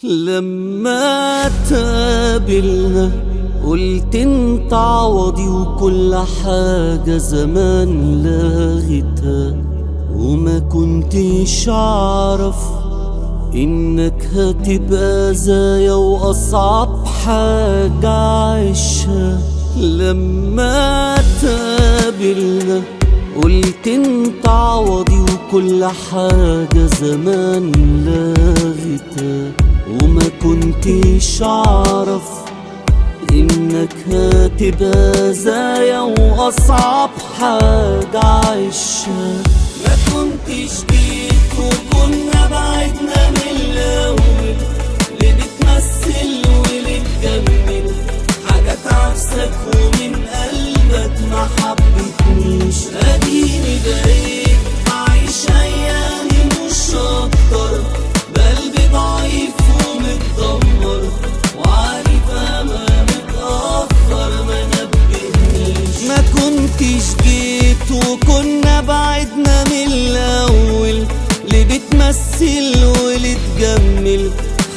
لما تقابلنا قلت انت عوضي وكل حاجة زمان لغيتها، وما كنتش اعرف انك هتبقى زايا واصعب حاجة عيشها. لما تقابلنا قلت انت عوضي وكل حاجة زمان لغيتها، وما كنتش اعرف انك هتبقى زايا واصعب حاجة عيشها. ما كنتش جيت وكنا بعدنا من الاول، ليه بتمثل وليه تجمل حاجات عكسك ومن قلبك ما حبتنيش. اديني بقيت بعيش ايامي مش اكتر، بقلبي ضعيف ومتدمر وعارف انا متأخر ما نبهنيش. ما كنتش جيت وكنا بعدنا من الاول، ليه بتمثل وليه تجمل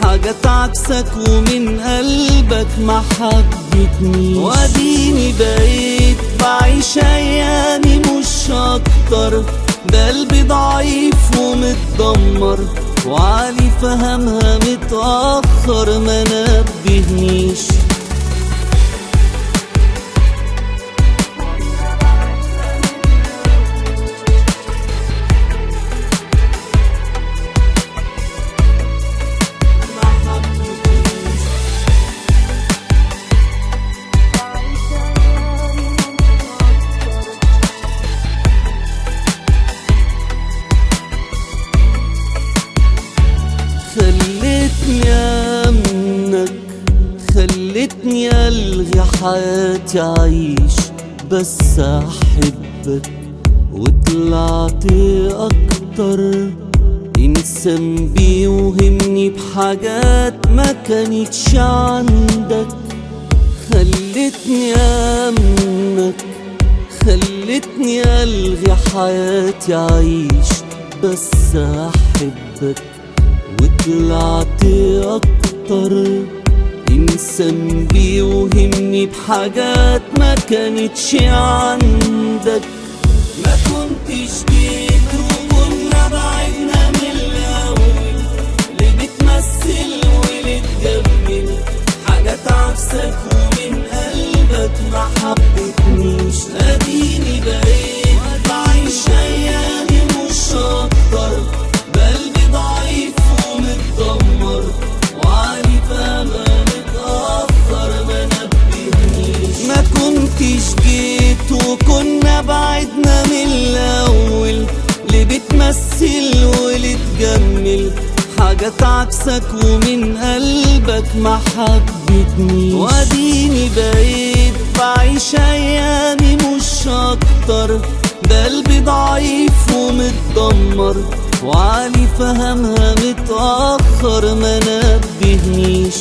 حاجات عكسك ومن قلبك ما حبتنيش. واديني بقيت بعيش ايامي مش اكتر، بقلبي ضعيف ومتدمر وعلي فهمها متأخر ما نبهنيش. خلتني امنك، خلتني الغي حياتي اعيش بس احبك، وطلعت اكتر انسان بيوهمني بحاجات ما كانتش عندك. خلتني امنك، خلتني الغي حياتي اعيش بس احبك، وطلعت اكتر انسان بيوهمني بحاجات ما كانتش عندك. ما كنتش جيت وكنا بعدنا من الاول، ليه بتمثل وليه تجمل حاجات عكسك ومن قلبك ما حبتنيش. اديني بقيت بعيش ايامي مش اكتر، بقلبي ضعيف ومتدمر وعارف انا متأخر ما نبهنيش. ما كنتش جيت وكنا بعدنا من الاول، ليه بتمثل وليه تجمل حاجات عكسك ومن قلبك ما حبتنيش. واديني بقيت بعيش ايامي مش اكتر، بقلبي ضعيف ومتدمر وعلي فهمها متأخر ما نبهنيش.